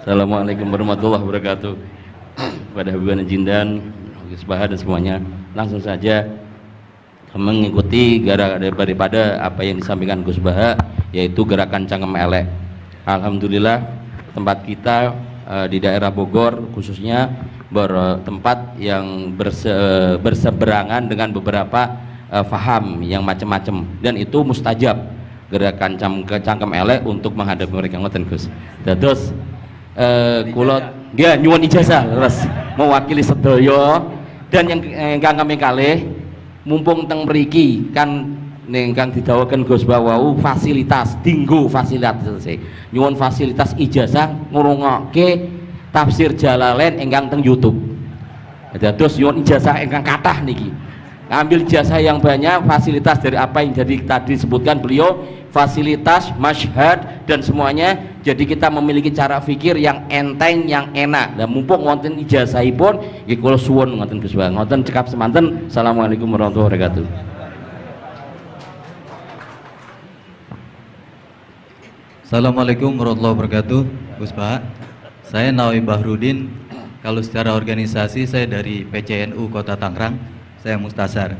Assalamualaikum warahmatullahi wabarakatuh. Pada Habibana Jindan, Gus Baha dan semuanya, langsung saja mengikuti daripada apa yang disampaikan Gus Baha, yaitu gerakan cangkem elek. Alhamdulillah tempat kita di daerah Bogor khususnya bertempat yang berseberangan dengan beberapa faham yang macam-macam, dan itu mustajab gerakan cangkem elek untuk menghadapi mereka. Ngoten Gus. Terus kula dia nyuwun ijazah terus mewakili sedaya, dan yang kami kalih mumpung teng mriki kan ingkang didhawuhaken Gus Bawau fasilitas dinggo fasilitas nyuwun fasilitas ijazah ngrungokke tafsir Jalalain ingkang teng YouTube. Terus nyuwun ijazah ingkang kathah niki. Ngambil ijazah yang banyak, fasilitas dari apa yang jadi tadi disebutkan beliau, fasilitas, masyhad dan semuanya. Jadi kita memiliki cara fikir yang enteng, yang enak. Dan mumpung wonten ijazahipun nggih kula suwun ngoten Gus Bang. Ngoten cekap semanten. Assalamualaikum warahmatullahi wabarakatuh. Assalamualaikum warahmatullahi wabarakatuh. Gus Baha, saya Nawawi Bahrudin. Kalau secara organisasi saya dari PCNU Kota Tangerang. Saya Mustasar.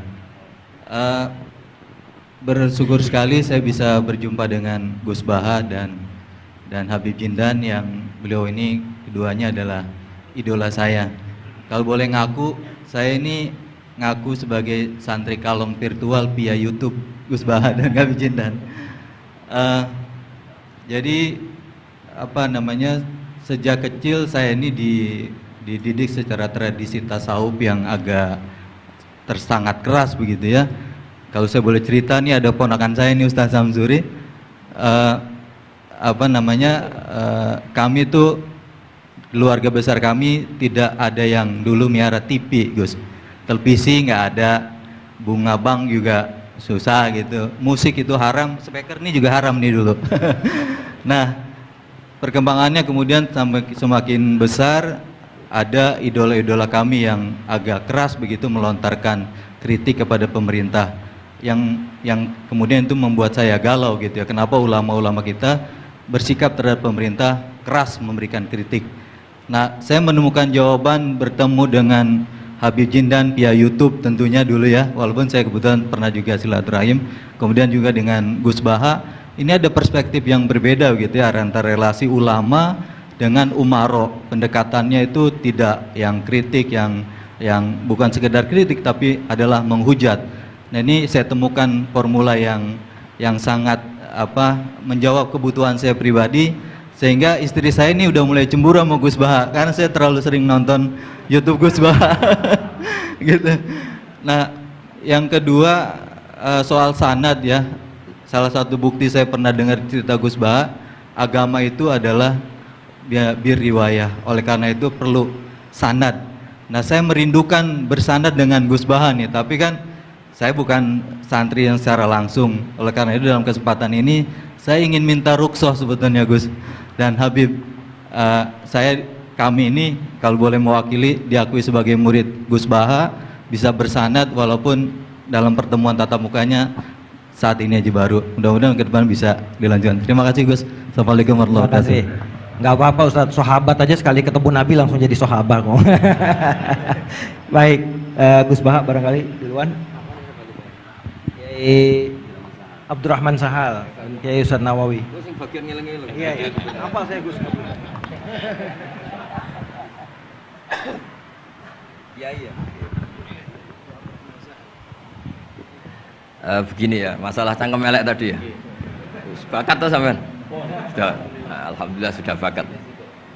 Bersyukur sekali saya bisa berjumpa dengan Gus Baha dan Habib Jindan, yang beliau ini keduanya adalah idola saya. Kalau boleh ngaku, saya ini ngaku sebagai santri kalong virtual via YouTube Gus Baha dan Habib Jindan. Jadi sejak kecil saya ini dididik secara tradisi tasawuf yang agak sangat keras begitu ya. Kalau saya boleh cerita nih, ada ponakan saya nih Ustaz Samsuri, kami tuh keluarga besar kami tidak ada yang dulu miara TV Gus, televisi nggak ada, bunga bank juga susah gitu, musik itu haram, speaker nih juga haram nih dulu. Nah perkembangannya kemudian sampai semakin besar, ada idola-idola kami yang agak keras begitu melontarkan kritik kepada pemerintah, yang kemudian itu membuat saya galau gitu ya. Kenapa ulama-ulama kita bersikap terhadap pemerintah keras memberikan kritik? Nah, saya menemukan jawaban bertemu dengan Habib Jindan via YouTube tentunya dulu ya, walaupun saya kebetulan pernah juga silaturahim, kemudian juga dengan Gus Baha. Ini ada perspektif yang berbeda gitu ya, antara relasi ulama dengan umaro. Pendekatannya itu tidak yang kritik, yang bukan sekedar kritik tapi adalah menghujat. Nah ini saya temukan formula yang sangat menjawab kebutuhan saya pribadi, sehingga istri saya ini udah mulai cemburu sama Gus Baha karena saya terlalu sering nonton YouTube Gus Baha. Gitu. Nah yang kedua soal sanad ya, salah satu bukti saya pernah dengar cerita Gus Baha, agama itu adalah riwayah, oleh karena itu perlu sanad. Nah saya merindukan bersanad dengan Gus Baha nih, tapi kan saya bukan santri yang secara langsung, oleh karena itu dalam kesempatan ini saya ingin minta rukhsah sebetulnya Gus dan Habib. Kami ini kalau boleh mewakili diakui sebagai murid Gus Baha, bisa bersanad walaupun dalam pertemuan tatap mukanya saat ini aja baru. Mudah-mudahan ke depan bisa dilanjutkan. Terima kasih Gus. Assalamualaikum warahmatullahi wabarakatuh. Nggak apa-apa Ustadz, sahabat aja sekali ketemu Nabi langsung jadi sahabat kok. Baik, Gus Baha barangkali duluan. Kiai Abdurrahman Sahal, Kiai Ustadz Nawawi. Iya, apa saya Gus? Iya. Begini ya, masalah cangkem elek tadi ya. Bakat tuh sampean? Sudah, alhamdulillah sudah bakat.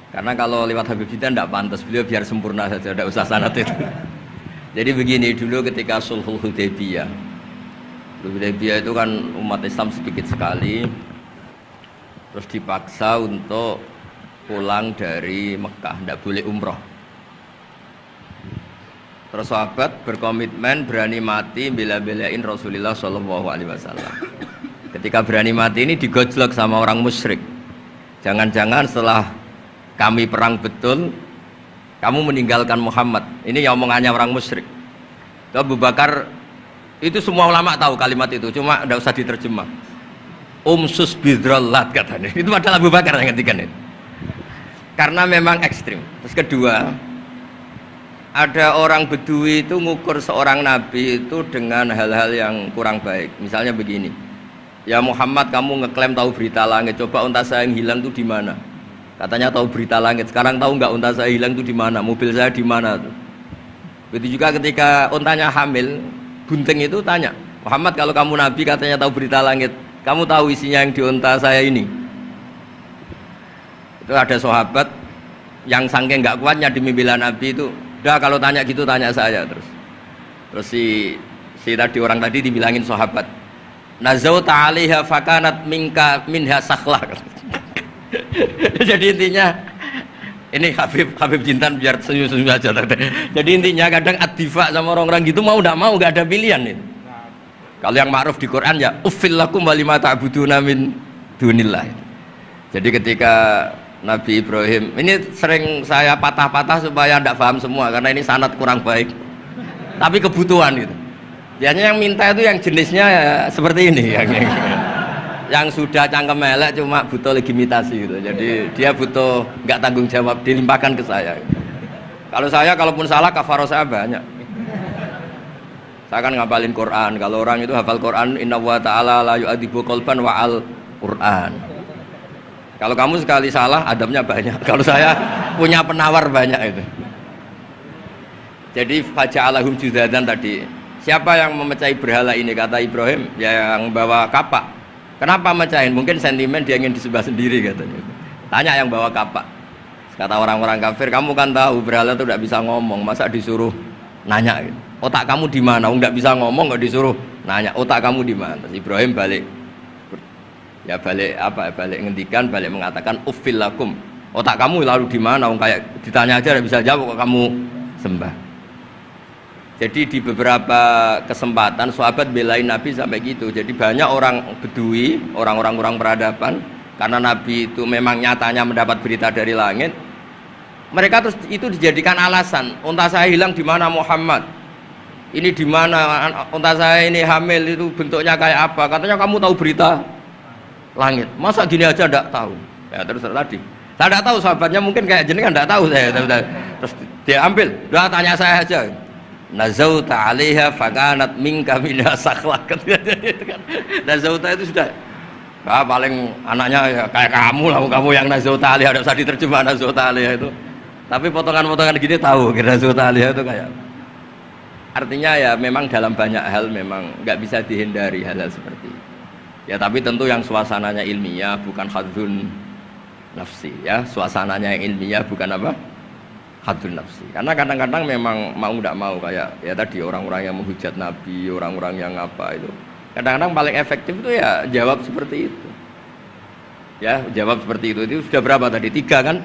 Karena kalau lewat Habib Jindan tidak pantas, beliau biar sempurna saja, tidak usah sanad itu. Jadi begini, dulu ketika Sulhul Hudaybiyah, itu kan umat Islam sedikit sekali, terus dipaksa untuk pulang dari Mekah, tidak boleh umroh. Terus sahabat berkomitmen berani mati bela-belain Rasulullah SAW. Ketika berani mati ini digojlok sama orang musyrik. Jangan-jangan setelah kami perang betul, kamu meninggalkan Muhammad. Ini yang omongannya orang musyrik. Abu Bakar, itu semua ulama tahu kalimat itu, cuma tidak usah diterjemah. Umsus bidrollat katanya. Itu padahal Abu Bakar yang ngertikan itu. karena memang ekstrim. Terus kedua, ada orang Bedui itu ngukur seorang nabi itu dengan hal-hal yang kurang baik. Misalnya begini, ya Muhammad, kamu ngeklaim tahu berita langit, coba unta saya yang hilang itu di mana? Katanya tahu berita langit, sekarang tahu nggak unta saya hilang itu di mana? Mobil saya di mana tuh? Begitu juga ketika untanya hamil, bunting itu tanya, Muhammad, kalau kamu nabi katanya tahu berita langit, kamu tahu isinya yang di unta saya ini? Itu ada sahabat yang saking nggak kuatnya demi bela nabi itu, udah kalau tanya gitu tanya saya terus. Terus si tadi orang tadi dibilangin sahabat, nazauta 'alaiha fakanat minha sakhlah. Jadi intinya ini Habib Jintan biar senyum-senyum aja. Jadi intinya kadang ad-difa sama orang-orang gitu mau tidak mau nggak ada pilihan itu. Kalau yang ma'ruf di Quran ya uffil lakum wa lima ta'buduna min dunillah. Jadi ketika Nabi Ibrahim, ini sering saya patah-patah supaya tidak paham semua karena ini sanad kurang baik. Tapi kebutuhan gitu. Biasanya yang minta itu yang jenisnya ya seperti ini yang sudah cangkem elek cuma butuh legitimasi gitu. Jadi dia butuh nggak tanggung jawab, dilimpahkan ke saya. Kalau saya kalaupun salah kafaroh saya banyak. Saya kan ngapalin Quran. Kalau orang itu hafal Quran, inna wa ta'ala la yu'adibu qalban wa al Quran. Kalau kamu sekali salah, adabnya banyak. Kalau saya punya penawar banyak itu. Jadi faja'alahum judadan tadi. Siapa yang memecahi berhala ini? Kata Ibrahim, ya yang bawa kapak. Kenapa mecahin? Mungkin sentimen dia ingin disembah sendiri katanya. Tanya yang bawa kapak. Kata orang-orang kafir, kamu kan tahu berhala itu tidak bisa ngomong, masa disuruh nanya? Gitu. Otak kamu di mana? Nggak bisa ngomong, nggak disuruh nanya. Otak kamu di mana? Terus Ibrahim balik. Ya balik apa? Balik ngendikan, balik mengatakan uffil lakum. Otak kamu lalu di mana? Kayak ditanya aja tidak bisa jawab kok kamu sembah. Jadi di beberapa kesempatan sahabat belain Nabi sampai gitu. Jadi banyak orang Bedui, orang-orang peradaban, karena Nabi itu memang nyatanya mendapat berita dari langit. Mereka terus itu dijadikan alasan. Unta saya hilang di mana Muhammad? Ini di mana? Unta saya ini hamil itu bentuknya kayak apa? Katanya kamu tahu berita langit. Masa gini aja enggak tahu? Ya terus tadi. Saya enggak tahu, sahabatnya mungkin kayak jenengan enggak tahu saya. Terus dia ambil, udah tanya saya aja. Nazauta 'alaiha fakanat minka minha sakhlah. Nazauta itu sudah paling anaknya ya kayak kamu lah, kamu yang nazauta 'alaiha, enggak usah diterjemah nazauta 'alaiha itu. Tapi potongan-potongan gini tahu kira nazauta 'alaiha itu kayak. Artinya ya memang dalam banyak hal memang nggak bisa dihindari hal-hal seperti itu. Ya tapi tentu yang suasananya ilmiah bukan hadun nafsi ya, suasananya yang ilmiah bukan apa? Hadun nafsi. Karena kadang-kadang memang mau tidak mau kayak ya tadi orang-orang yang menghujat Nabi, orang-orang yang apa itu. Kadang-kadang paling efektif itu ya jawab seperti itu. Ya, jawab seperti itu. Itu sudah berapa tadi? 3 kan?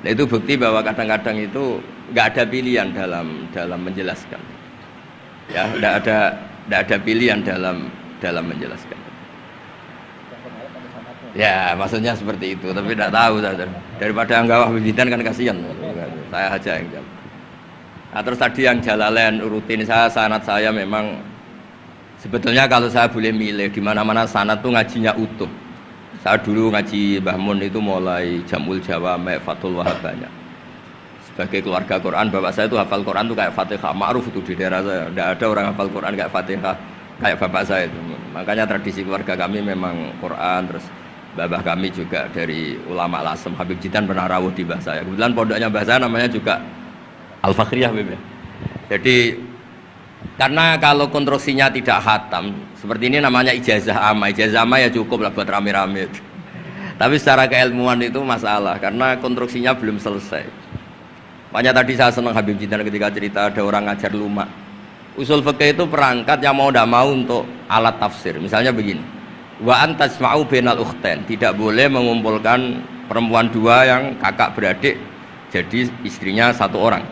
Nah, itu bukti bahwa kadang-kadang itu nggak ada pilihan dalam menjelaskan. Ya, nggak ada pilihan dalam menjelaskan. Ya, maksudnya seperti itu, tapi tidak tahu saja. Daripada anggap bibitan kan kasihan. Saya aja yang jawab. Nah, terus tadi yang Jalalain rutin sanad saya memang sebetulnya kalau saya boleh milih di mana-mana sanad tuh ngajinya utuh. Saya dulu ngaji Mbah Mun itu mulai Jamul Jawami, Fathul Wahab banyak. Sebagai keluarga Quran, bapak saya itu hafal Quran tuh kayak Fatihah, ma'ruf itu di daerah saya. Tidak ada orang hafal Quran kayak Fatihah kayak bapak saya itu. Makanya tradisi keluarga kami memang Quran. Terus babah kami juga dari ulama Lasem, Habib Jidan pernah rawuh di mbah saya. Kebetulan pondoknya mbah saya namanya juga Al-Fakhriyah Habib. Jadi karena kalau konstruksinya tidak khatam seperti ini namanya ijazah amma. Ijazah amma ya cukup lah buat rame-rame. Tapi secara keilmuan itu masalah karena konstruksinya belum selesai. Makanya tadi saya senang Habib Jidan ketika cerita ada orang ngajar lumak. Usul fikih itu perangkat yang mau tidak mau untuk alat tafsir. Misalnya begini, wa antasma'u bainal ukhtain, tidak boleh mengumpulkan perempuan 2 yang kakak beradik jadi istrinya 1 orang.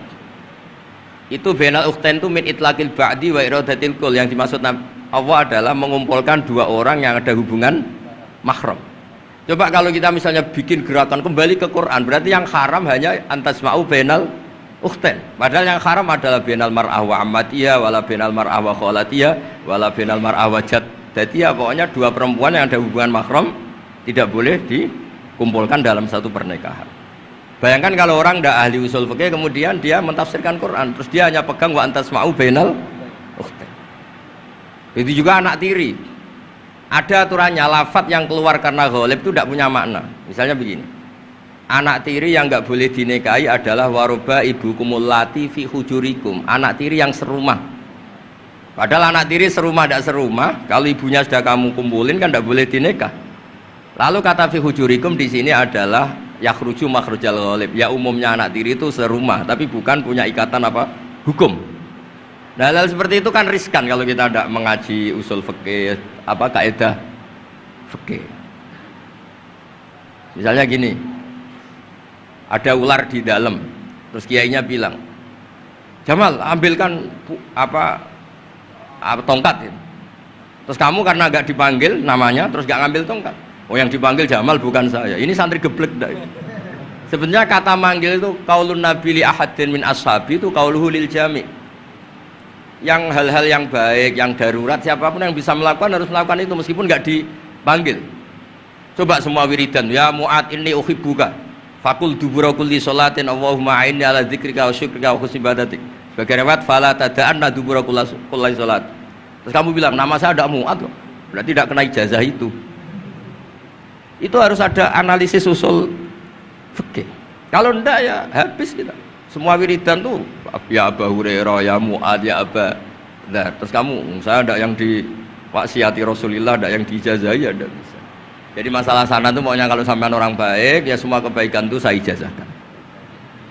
Itu bainal ukhtain itu min itlaqil ba'di wa iradatil kul, yang dimaksud Allah adalah mengumpulkan 2 orang yang ada hubungan mahram. Coba kalau kita misalnya bikin gerakan kembali ke Quran, berarti yang haram hanya antasma'u bainal ukhtain. Padahal yang haram adalah bainal mar'ah wa ammatiyah wala bainal mar'ah wa khalatiyah wala bainal mar'ah wa jaddatiyah. Pokoknya 2 perempuan yang ada hubungan mahram tidak boleh dikumpulkan dalam satu pernikahan. Bayangkan kalau orang tidak ahli usul fikih kemudian dia mentafsirkan Quran, terus dia hanya pegang wa antasma'u bainal ukhtain. Itu juga anak tiri. Ada aturannya, lafadz yang keluar karena ghalib itu tidak punya makna. Misalnya begini, anak tiri yang nggak boleh dinikahi adalah waroba ibu kumulati fi hujurikum, anak tiri yang serumah. Padahal anak tiri serumah tidak serumah, kalau ibunya sudah kamu kumpulin kan tidak boleh dinikah. Lalu kata fi hujurikum di sini adalah yakhruju makhrujal ghalib. Ya umumnya anak tiri itu serumah, tapi bukan punya ikatan apa hukum. Nah, hal seperti itu kan riskan kalau kita tidak mengaji usul fikih, apa kaidah fikih. Misalnya gini, ada ular di dalam, terus kiainya bilang, Jamal ambilkan tongkat. Terus kamu karena nggak dipanggil namanya, terus nggak ngambil tongkat. Oh yang dipanggil Jamal bukan saya. Ini santri geblek dah. Sebenarnya kata manggil itu qaulun nabi li ahadin min ashabi itu qauluhu lil jami'. Yang hal-hal yang baik, yang darurat, siapapun yang bisa melakukan harus melakukan itu meskipun nggak dipanggil. Coba semua wiridan, ya Mu'ad inni uhibbuka fakul dubura kulli sholatin Allahumma a'inni ala dzikrika wa syukrika wa husni ibadatik. Sebagai riwayat fala tada'anna dubura kulli sholat. Terus kamu bilang nama saya ada Mu'ad loh, berarti tidak kena ijazah itu. Itu harus ada analisis usul fikih. Kalau enggak ya habis kita. Semua wiridan tuh ya Abu Hurairah, ya Mu'ad, ya Aba. Nah, terus kamu, saya ada yang di waksiati Rasulullah, ada yang diijazahi, ya tidak bisa. Jadi masalah sana tuh maunya kalau sampean orang baik, ya semua kebaikan tuh saya ijazahkan.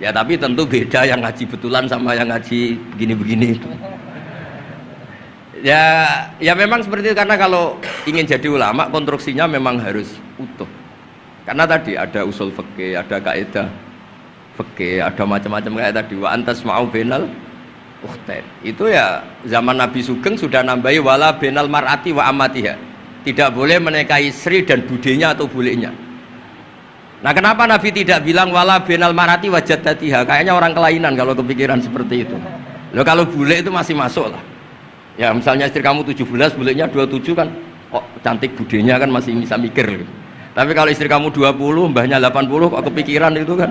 Ya tapi tentu beda yang ngaji betulan sama yang ngaji begini-begini itu. Ya memang seperti itu, karena kalau ingin jadi ulama konstruksinya memang harus utuh. Karena tadi ada usul fikih, ada kaidah fikih, ada macam-macam kayak tadi wa antasma'u bainal ukhtain. Itu ya zaman Nabi Sugeng sudah nambahi wala bainal mar'ati wa amatiha. Tidak boleh menikahi istri dan budenya atau bulenya. Nah, kenapa Nabi tidak bilang wala bainal mar'ati wa jaddatiha? Kayaknya orang kelainan kalau kepikiran seperti itu. Loh kalau bule itu masih masuk lah. Ya misalnya istri kamu 17, bulenya 27 kan kok cantik budenya kan masih bisa mikir gitu. Tapi kalau istri kamu 20, mbahnya 80 kok kepikiran itu kan.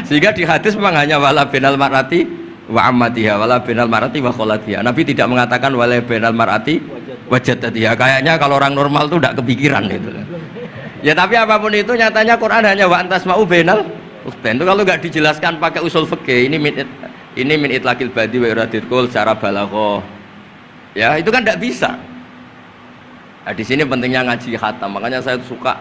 Sehingga di hadis memang hanya wala benal marati wa ammatiha, wala benal marati wa kholatiha. Nabi tidak mengatakan wala benal marati wa jaddatiha. Kayaknya kalau orang normal tuh tidak kepikiran itu. Ya tapi apapun itu nyatanya Quran hanya wa antasma'u benal ukhtain. Itu kalau nggak dijelaskan pakai usul fikih, ini min itlaqil badi wa iradil qul secara balaghah. Ya, itu kan tidak bisa. Nah, di sini pentingnya ngaji khatam. Makanya saya suka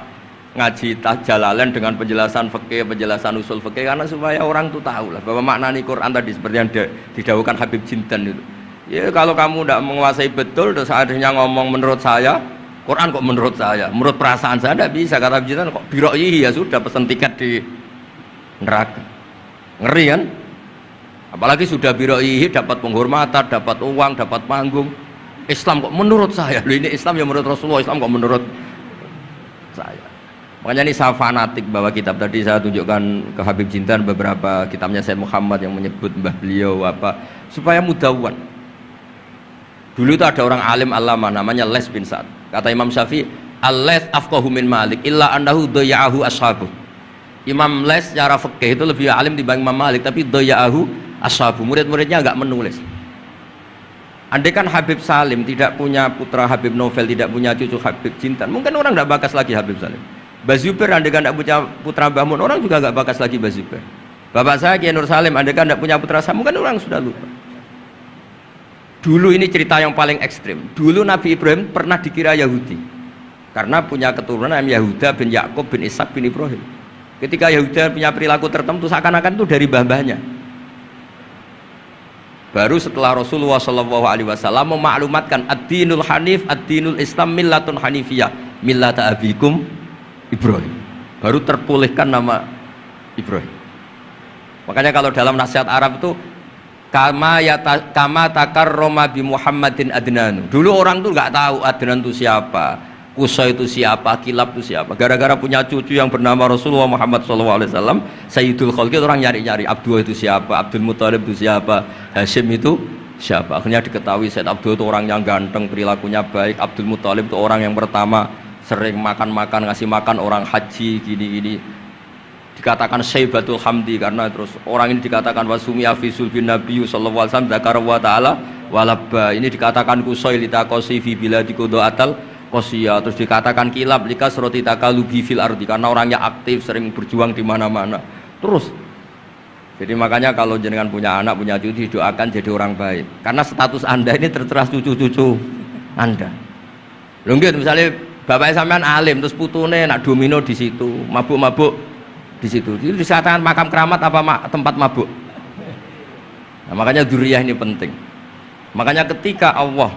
ngaji Jalalain dengan penjelasan fikih, penjelasan usul fikih, karena supaya orang tuh tahu lah bahwa maknani Quran tadi seperti yang didahulukan Habib Jindan itu. Ya kalau kamu tidak menguasai betul, terus akhirnya ngomong menurut saya, Quran kok menurut saya, menurut perasaan saya tidak bisa. Kata Habib Jindan kok biroyi ya sudah pesan tiket di neraka. Ngeri kan? Apalagi sudah biroyi dapat penghormatan, dapat uang, dapat panggung. Islam kok menurut saya, loh ini Islam ya menurut Rasulullah, Islam kok menurut saya. Makanya ini saya fanatik bahwa kitab tadi saya tunjukkan ke Habib Jindan beberapa kitabnya Said Muhammad yang menyebut mbah beliau apa supaya mudawan. Dulu itu ada orang alim alama namanya Les bin Sa'ad. Kata Imam Syafi'i, "Al-Les afqahu min Malik illa annahu daya'ahu ashabu." Imam Les secara fikih itu lebih alim dibanding Imam Malik, tapi daya'ahu ashabu. Murid-muridnya enggak menulis. Andai kan Habib Salim tidak punya putra Habib Novel, tidak punya cucu Habib Jindan, mungkin orang enggak bakas lagi Habib Salim. Bazuber andai kan tidak punya putra Mbah Mun, orang juga nggak bakas lagi Bazuber. Bapak saya Kiai Nur Salim andai kan tidak punya putra Samu, kan orang sudah lupa. Dulu ini cerita yang paling ekstrim. Dulu Nabi Ibrahim pernah dikira Yahudi karena punya keturunan Yahuda bin Yakub bin Ishak bin Ibrahim. Ketika Yahuda punya perilaku tertentu seakan-akan itu dari mbah-mbahnya. Baru setelah Rasulullah SAW memaklumatkan ad-dinul hanif, ad-dinul Islam millatun hanifiyah, millata abikum Ibrahim, baru terpulihkan nama Ibrahim. Makanya kalau dalam nasihat Arab itu kama takarroma bi Muhammadin adnanu. Dulu orang tuh nggak tahu Adnan itu siapa, Kusai itu siapa, Kilab itu siapa. Gara-gara punya cucu yang bernama Rasulullah Muhammad SAW, Sayyidul Khalqi, orang nyari-nyari Abdul itu siapa, Abdul Muthalib itu siapa, Hashim itu siapa. Akhirnya diketahui Sayyid Abdul itu orang yang ganteng, perilakunya baik. Abdul Muthalib itu orang yang pertama sering makan-makan, ngasih makan orang haji, gini-gini. dikatakan Syaibatul Hamdi karena terus orang ini dikatakan wasumia fi sulbin Nabi sallallahu alaihi wasallam dzakara wa ta'ala walabba, ini dikatakan kusoi litaqosi fi biladi qudaatal qosiyah, terus dikatakan kilab likas roti takalubi fil ardi karena orangnya aktif sering berjuang di mana-mana. Terus jadi makanya kalau jenengan punya anak punya cucu doakan jadi orang baik karena status Anda ini tertera cucu-cucu Anda. Lho nggih misalnya bapak sampean alim terus putune nak domino di situ, mabuk-mabuk di situ. Itu disatakan makam keramat apa tempat mabuk. Nah, makanya dzurriyyah ini penting. Makanya ketika Allah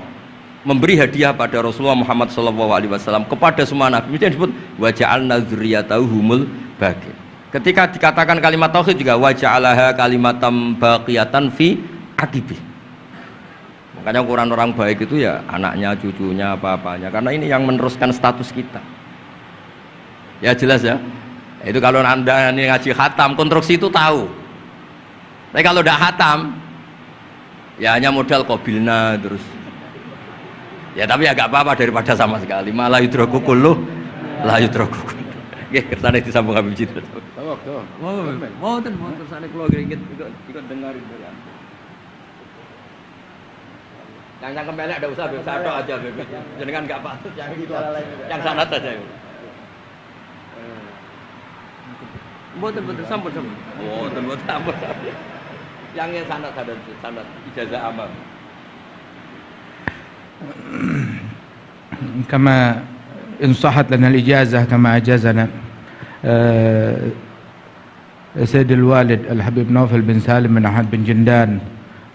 memberi hadiah pada Rasulullah Muhammad SAW kepada semua nabi, itu disebut wa ja'alna dzurriyyatahu humul baqin. Ketika dikatakan kalimat tauhid juga wa ja'alaha kalimatam baqiyatan fi aqibi. Makanya ukuran orang baik itu ya anaknya, cucunya, apa-apanya. Karena ini yang meneruskan status kita. Ya jelas ya. Itu kalau Anda ini ngaji khatam, konstruksi itu tahu. Tapi kalau tidak khatam, ya hanya modal qabilna terus. Ya tapi ya gak apa-apa daripada sama sekali. Malah yudraku kulluh, la yudraku kulluh. Nggih, kersane disambung Habib Jid. Mau kersane kula ngringit ikut dengarin ya. Yang kemelek enggak usah Habib Sato aja Habib. Jenengan enggak patut yang itu yang sanad saja. Mboten sampun. Mboten sampun. Yang sanad ijazah amal. كما إن صحت لنا الإجازة كما أجازنا سيد الوالد الحبيب نوفل بن سالم بن أحمد بن جندان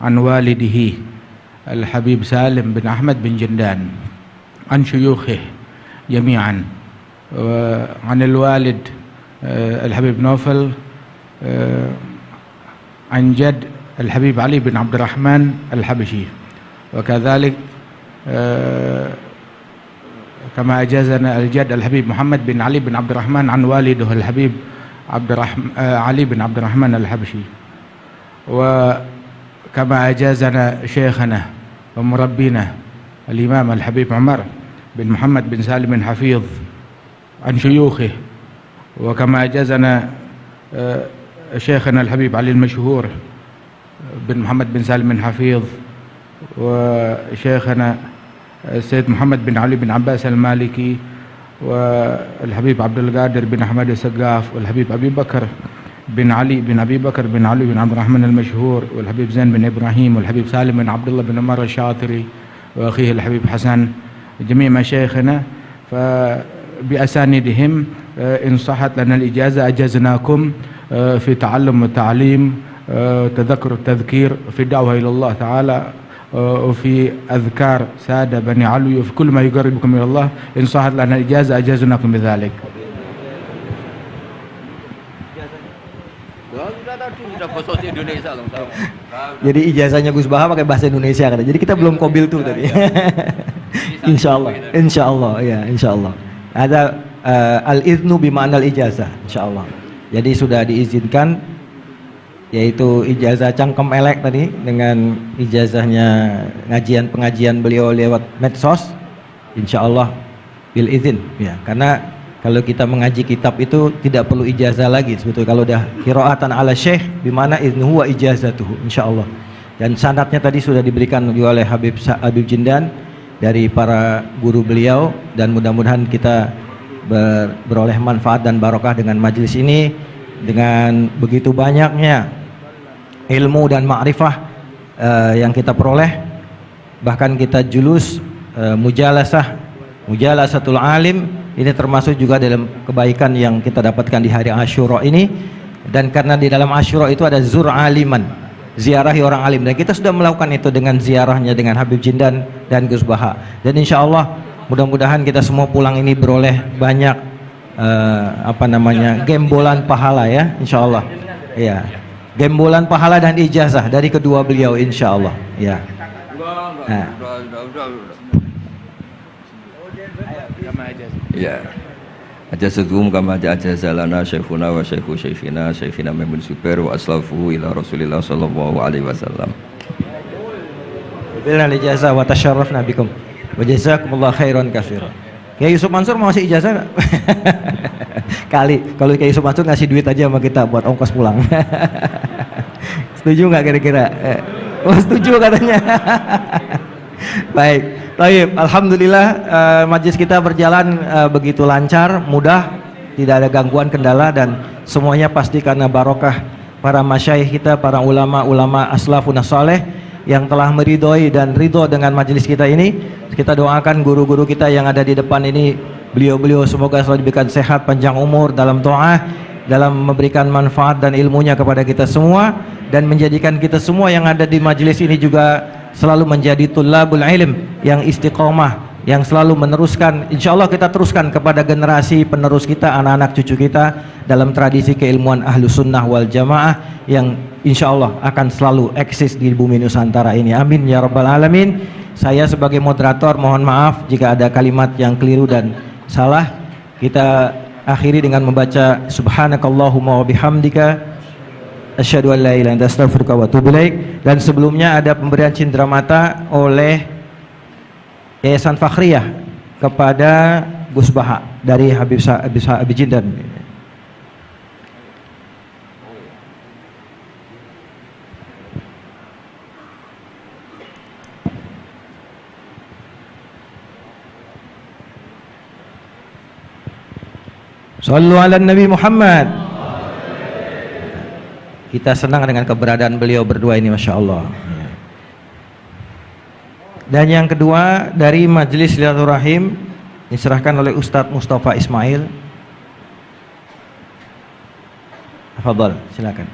عن والده الحبيب سالم بن أحمد بن جندان عن شيوخه جميعا عن الوالد الحبيب نوفل عن جد الحبيب علي بن عبد الرحمن الحبشي وكذلك كما أجازنا الجد الحبيب محمد بن علي بن عبد الرحمن عن والده الحبيب علي بن عبد الرحمن الحبشي وكما أجازنا شيخنا ومربينا الإمام الحبيب عمر بن محمد بن سالم بن حفيظ عن شيوخه وكما أجازنا شيخنا الحبيب علي المشهور بن محمد بن سالم بن حفيظ وشيخنا السيد محمد بن علي بن عباس المالكي والحبيب عبد القادر بن أحمد السقاف والحبيب أبي بكر بن علي بن أبي بكر بن علي بن عبد الرحمن المشهور والحبيب زين بن إبراهيم والحبيب سالم بن عبد الله بن عمر الشاطري وأخيه الحبيب حسن جميع مشايخنا فبأسانيدهم إن صحت لنا الإجازة أجزناكم في تعلم والتعليم تذكر التذكير في الدعوة إلى الله تعالى وفي أذكار سادة بني علوي وفي كل ما يقربكم إلى الله إن صحت لنا الإجازة أجازناكم بذلك. Jadi ijazahnya Gus Baha pakai bahasa Indonesia kan. Jadi kita belum qabil tuh tadi. Insyaallah ya, insyaallah. Ada al-iznu bima'na al-ijazah, insyaallah. Jadi sudah diizinkan yaitu ijazah cangkem elek tadi dengan ijazahnya pengajian beliau lewat medsos, insyaallah bil izin ya, karena kalau kita mengaji kitab itu tidak perlu ijazah lagi sebetulnya kalau udah qiraatan ala syekh bimana iznuhu wa ijazatuhu insyaallah. Dan sanadnya tadi sudah diberikan juga oleh Habib Jindan dari para guru beliau, dan mudah-mudahan kita beroleh manfaat dan barokah dengan majelis ini, dengan begitu banyaknya ilmu dan ma'rifah yang kita peroleh, bahkan kita julus mujalasatul alim, ini termasuk juga dalam kebaikan yang kita dapatkan di hari Asyura ini. Dan karena di dalam Asyura itu ada zur aliman, ziarahi orang alim, dan kita sudah melakukan itu dengan ziarahnya dengan Habib Jindan dan Gus Baha. Dan insya Allah mudah-mudahan kita semua pulang ini beroleh banyak gembolan pahala ya, insya Allah ya, gembolan pahala dan ijazah dari kedua beliau insya Allah ya. Ya, ajazatuhum kama ajazalana syekhuna wa syekhu syekhina Maimun Zubair wa aslafuhu ila Rasulillah sallallahu alaihi wasallam. Bilal ijazah wa tasyarrafna bikum wa jazakumullah khairan katsiran. Ya Yusuf Mansur mau ngasih ijazah enggak? Kali kalau Kiai Yusuf Mansur ngasih duit aja sama kita buat ongkos pulang. Setuju nggak kira-kira? Oh setuju katanya. Baik, baik. Alhamdulillah majelis kita berjalan begitu lancar, mudah, tidak ada gangguan kendala dan semuanya pasti karena barokah para masyayikh kita, para ulama-ulama aslafun saleh yang telah meridhoi dan ridho dengan majelis kita ini. Kita doakan guru-guru kita yang ada di depan ini, beliau-beliau semoga selalu diberikan sehat, panjang umur dalam doa, dalam memberikan manfaat dan ilmunya kepada kita semua, dan menjadikan kita semua yang ada di majelis ini juga selalu menjadi tullabul ilm yang istiqomah, yang selalu meneruskan, insya Allah kita teruskan kepada generasi penerus kita, anak-anak cucu kita dalam tradisi keilmuan Ahlus Sunnah wal Jamaah yang insya Allah akan selalu eksis di bumi Nusantara ini. Amin ya rabbal alamin. Saya sebagai moderator mohon maaf jika ada kalimat yang keliru dan salah. Kita akhiri dengan membaca subhanakallahumma wa bihamdika asyhadu an la ilaha illa anta astaghfiruka wa atubu ilaik. Dan sebelumnya ada pemberian cindera mata oleh Yayasan Fakhriyah kepada Gus Baha dari Habib Jindan. Sallu ala Nabi Muhammad. Kita senang dengan keberadaan beliau berdua ini, Masya Allah. Dan yang kedua dari Majelis Silaturahim diserahkan oleh Ustadz Mustafa Ismail. Fadhal, silakan.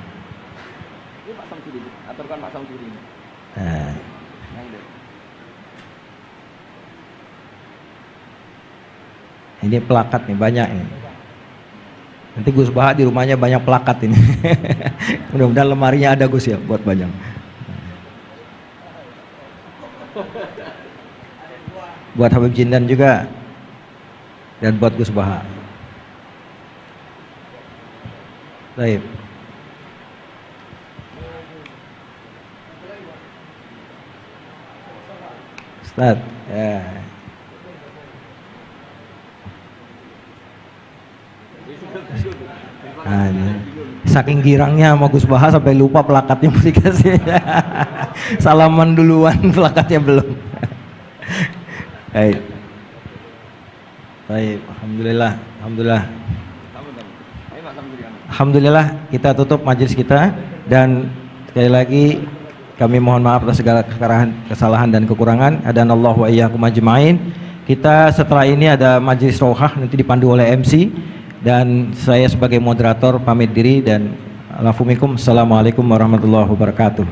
Ini pelakat nih, banyak ini. Nanti Gus Baha di rumahnya banyak pelakat ini. Mudah-mudahan lemarinya ada Gus ya buat banyak. Buat Habib Jindan juga dan buat Gus Baha. Baik. Ustaz, ya. Nah, ini. Saking girangnya sama Gus Baha sampai lupa plakatnya mau dikasih. Salaman duluan, plakatnya belum. Baik. Baik, alhamdulillah, alhamdulillah. Alhamdulillah kita tutup majelis kita dan sekali lagi kami mohon maaf atas segala kesalahan dan kekurangan. Adanallahu wa iyyakum ajmain. Kita setelah ini ada majelis rohah nanti dipandu oleh MC. Dan saya sebagai moderator pamit diri dan assalamualaikum warahmatullahi wabarakatuh.